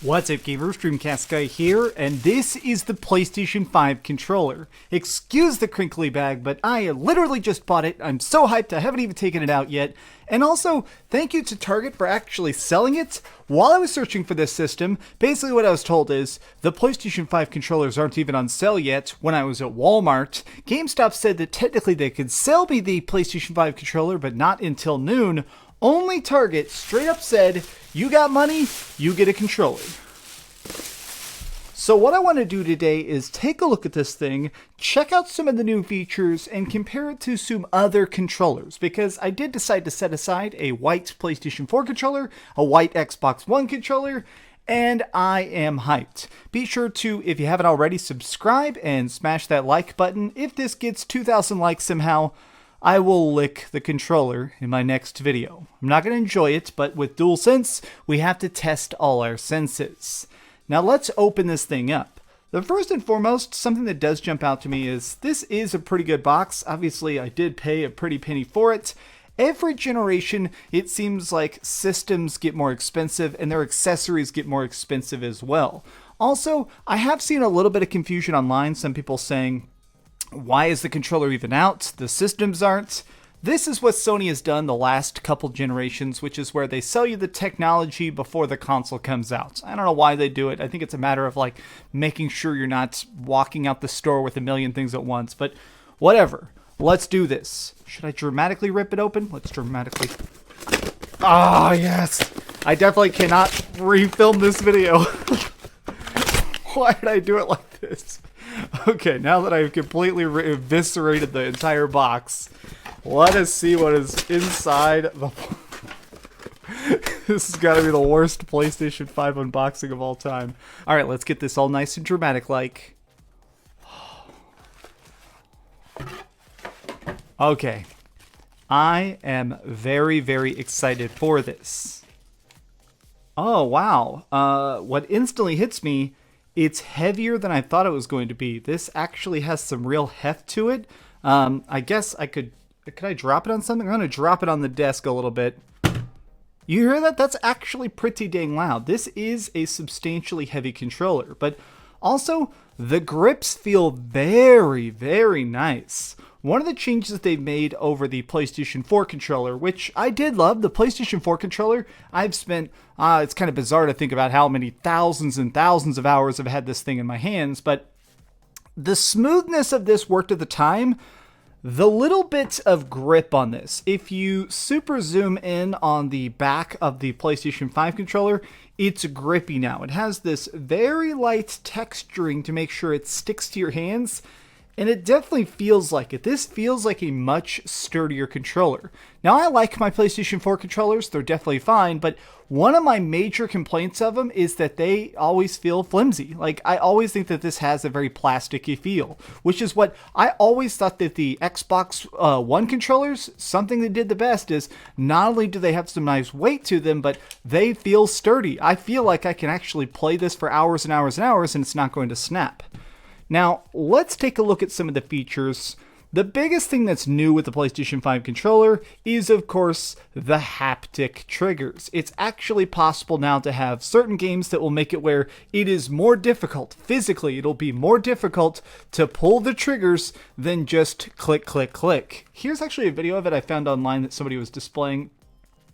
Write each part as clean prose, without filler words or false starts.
What's up gamers, Dreamcastguy here, and this is the PlayStation 5 controller. Excuse the crinkly bag, but I literally just bought it. I'm so hyped, I haven't even taken it out yet. And also, thank you to Target for actually selling it. While I was searching for this system, basically what I was told is, the PlayStation 5 controllers aren't even on sale yet. When I was at Walmart, GameStop said that technically they could sell me the PlayStation 5 controller, but not until noon. Only Target straight up said, you got money, you get a controller. So what I want to do today is take a look at this thing, check out some of the new features, and compare it to some other controllers, because I did decide to set aside a white PlayStation 4 controller, a white Xbox One controller, and I am hyped. Be sure to, if you haven't already, subscribe and smash that like button. If this gets 2,000 likes somehow, I will lick the controller in my next video. I'm not going to enjoy it, but with DualSense, we have to test all our senses. Now let's open this thing up. The first and foremost, something that does jump out to me is this is a pretty good box. Obviously, I did pay a pretty penny for it. Every generation, it seems like systems get more expensive and their accessories get more expensive as well. Also, I have seen a little bit of confusion online. Some people saying, why is the controller even out? The systems aren't. This is what Sony has done the last couple generations, which is where they sell you the technology before the console comes out. I don't know why they do it. I think it's a matter of like making sure you're not walking out the store with a million things at once, but whatever. Let's do this. Should I dramatically rip it open? Let's dramatically. Ah, yes. I definitely cannot refilm this video. Why did I do it like this? Okay, now that I've completely eviscerated the entire box, let us see what is inside the... This has got to be the worst PlayStation 5 unboxing of all time. Alright, let's get this all nice and dramatic like. Okay. I am very, very excited for this. Oh, wow. What instantly hits me, it's heavier than I thought it was going to be. This actually has some real heft to it. I guess I could I drop it on something? I'm going to drop it on the desk a little bit. You hear that? That's actually pretty dang loud. This is a substantially heavy controller, but also the grips feel very, very nice. One of the changes that they've made over the PlayStation 4 controller, which I did love, the PlayStation 4 controller, I've spent, it's kind of bizarre to think about how many thousands and thousands of hours I've had this thing in my hands, but the smoothness of this worked at the time. The little bit of grip on this, if you super zoom in on the back of the PlayStation 5 controller, it's grippy now. It has this very light texturing to make sure it sticks to your hands, and it definitely feels like it. This feels like a much sturdier controller. Now, I like my PlayStation 4 controllers. They're definitely fine, but one of my major complaints of them is that they always feel flimsy. Like, I always think that this has a very plasticky feel, which is what I always thought that the Xbox One controllers, something they did the best is not only do they have some nice weight to them, but they feel sturdy. I feel like I can actually play this for hours and hours and hours and it's not going to snap. Now, let's take a look at some of the features. The biggest thing that's new with the PlayStation 5 controller is, of course, the haptic triggers. It's actually possible now to have certain games that will make it where it is more difficult. Physically, it'll be more difficult to pull the triggers than just click, click, click. Here's actually a video of it I found online that somebody was displaying.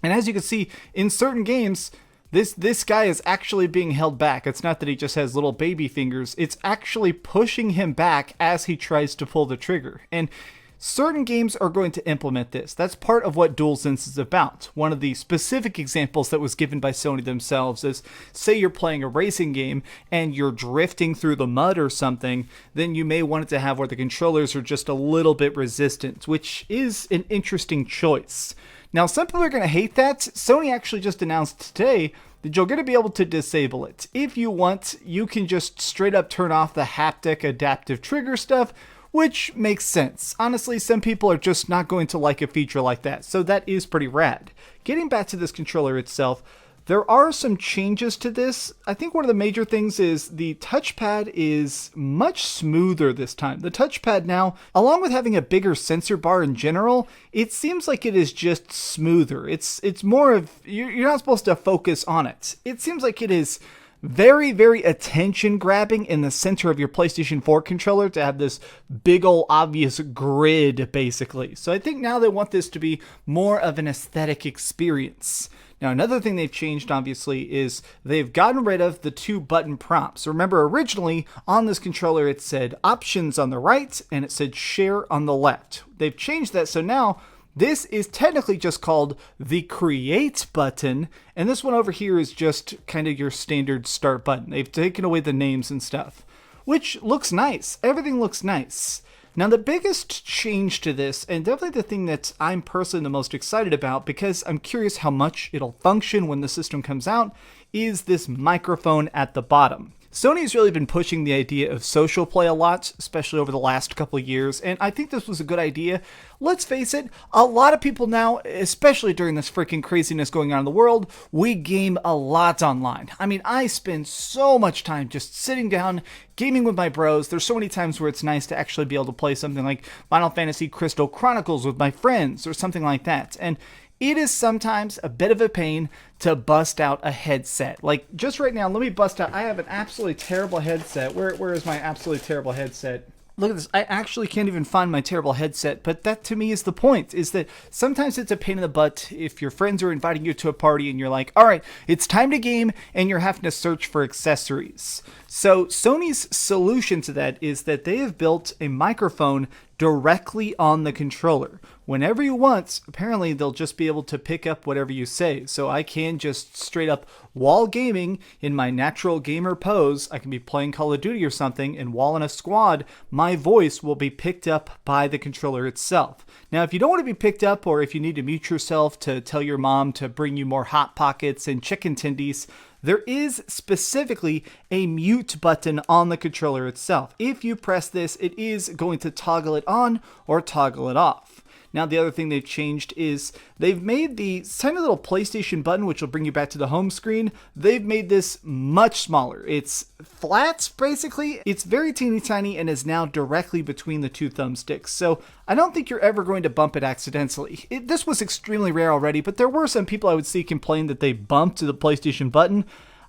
And as you can see, in certain games, This guy is actually being held back. It's not that he just has little baby fingers. It's actually pushing him back as he tries to pull the trigger. And certain games are going to implement this. That's part of what DualSense is about. One of the specific examples that was given by Sony themselves is, say you're playing a racing game and you're drifting through the mud or something, then you may want it to have where the controllers are just a little bit resistant, which is an interesting choice. Now, some people are going to hate that. Sony actually just announced today that you're going to be able to disable it. If you want, you can just straight up turn off the haptic adaptive trigger stuff, which makes sense. Honestly, some people are just not going to like a feature like that, so that is pretty rad. Getting back to this controller itself, there are some changes to this. I think one of the major things is the touchpad is much smoother this time. The touchpad now, along with having a bigger sensor bar in general, it seems like it is just smoother. It's more of, you're not supposed to focus on it. It seems like it is Very, very attention grabbing in the center of your PlayStation 4 controller to have this big ol' obvious grid, basically. So I think now they want this to be more of an aesthetic experience. Now, another thing they've changed, obviously, is they've gotten rid of the 2-button prompts. Remember, originally, on this controller, it said options on the right, and it said share on the left. They've changed that, so now this is technically just called the create button, and this one over here is just kind of your standard start button. They've taken away the names and stuff, which looks nice. Everything looks nice. Now, the biggest change to this, and definitely the thing that I'm personally the most excited about because I'm curious how much it'll function when the system comes out, is this microphone at the bottom. Sony's really been pushing the idea of social play a lot, especially over the last couple of years, and I think this was a good idea. Let's face it, a lot of people now, especially during this freaking craziness going on in the world, we game a lot online. I mean, I spend so much time just sitting down, gaming with my bros. There's so many times where it's nice to actually be able to play something like Final Fantasy Crystal Chronicles with my friends, or something like that, and it is sometimes a bit of a pain to bust out a headset. Like, just right now, let me bust out. I have an absolutely terrible headset. Where is my absolutely terrible headset? Look at this. I actually can't even find my terrible headset, but that to me is the point, is that sometimes it's a pain in the butt if your friends are inviting you to a party and you're like, all right, it's time to game, and you're having to search for accessories. So Sony's solution to that is that they have built a microphone directly on the controller. Whenever you want, apparently they'll just be able to pick up whatever you say. So I can just straight up, while gaming in my natural gamer pose, I can be playing Call of Duty or something, and while in a squad, my voice will be picked up by the controller itself. Now, if you don't want to be picked up, or if you need to mute yourself to tell your mom to bring you more Hot Pockets and chicken tendies, there is specifically a mute button on the controller itself. If you press this, it is going to toggle it on or toggle it off. Now, the other thing they've changed is they've made the tiny little PlayStation button, which will bring you back to the home screen. They've made this much smaller. It's flat, basically. It's very teeny tiny and is now directly between the two thumbsticks. So I don't think you're ever going to bump it accidentally. This was extremely rare already, but there were some people I would see complain that they bumped the PlayStation button.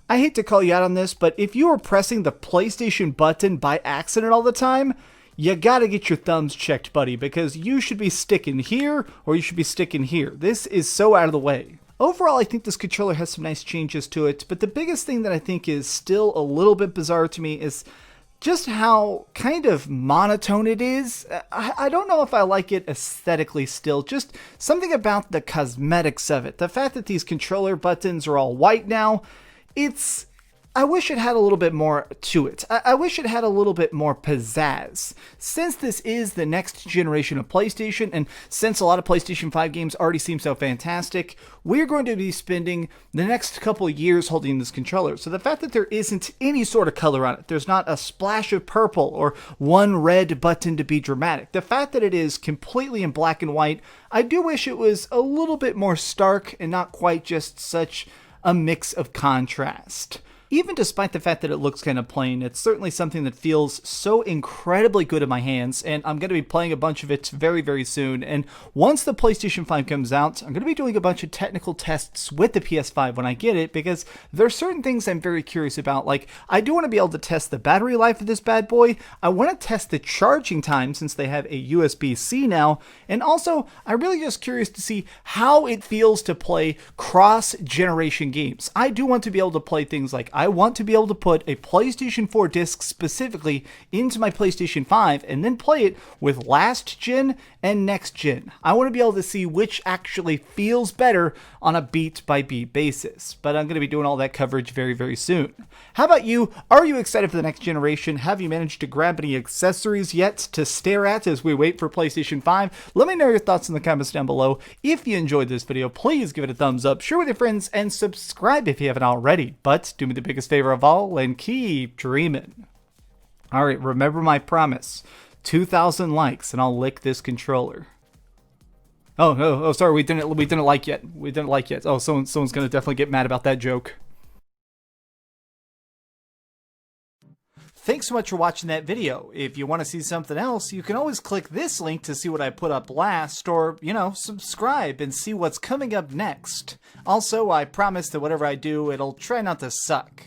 I hate to call you out on this, but if you are pressing the PlayStation button by accident all the time, you gotta get your thumbs checked, buddy, because you should be sticking here or you should be sticking here. This is so out of the way. Overall, I think this controller has some nice changes to it, but the biggest thing that I think is still a little bit bizarre to me is just how kind of monotone it is. I don't know if I like it aesthetically still, just something about the cosmetics of it. The fact that these controller buttons are all white now, I wish it had a little bit more to it. I wish it had a little bit more pizzazz. Since this is the next generation of PlayStation, and since a lot of PlayStation 5 games already seem so fantastic, we're going to be spending the next couple of years holding this controller. So the fact that there isn't any sort of color on it, there's not a splash of purple or one red button to be dramatic. The fact that it is completely in black and white, I do wish it was a little bit more stark and not quite just such a mix of contrast. Even despite the fact that it looks kind of plain, it's certainly something that feels so incredibly good in my hands, and I'm going to be playing a bunch of it very, very soon. And once the PlayStation 5 comes out, I'm going to be doing a bunch of technical tests with the PS5 when I get it, because there are certain things I'm very curious about. Like, I do want to be able to test the battery life of this bad boy. I want to test the charging time since they have a USB-C now. And also, I'm really just curious to see how it feels to play cross-generation games. I do want to be able to play things like I want to be able to put a PlayStation 4 disc specifically into my PlayStation 5 and then play it with last gen and next gen. I want to be able to see which actually feels better on a beat by beat basis. But I'm going to be doing all that coverage very, very soon. How about you? Are you excited for the next generation? Have you managed to grab any accessories yet to stare at as we wait for PlayStation 5? Let me know your thoughts in the comments down below. If you enjoyed this video, please give it a thumbs up, share with your friends, and subscribe if you haven't already. But do me the biggest favor of all and keep dreaming. All right, remember my promise. 2,000 likes and I'll lick this controller. Oh, sorry, we didn't like yet. We didn't like yet. Oh, someone's gonna definitely get mad about that joke. Thanks so much for watching that video. If you want to see something else, you can always click this link to see what I put up last, or, subscribe and see what's coming up next. Also, I promise that whatever I do, it'll try not to suck.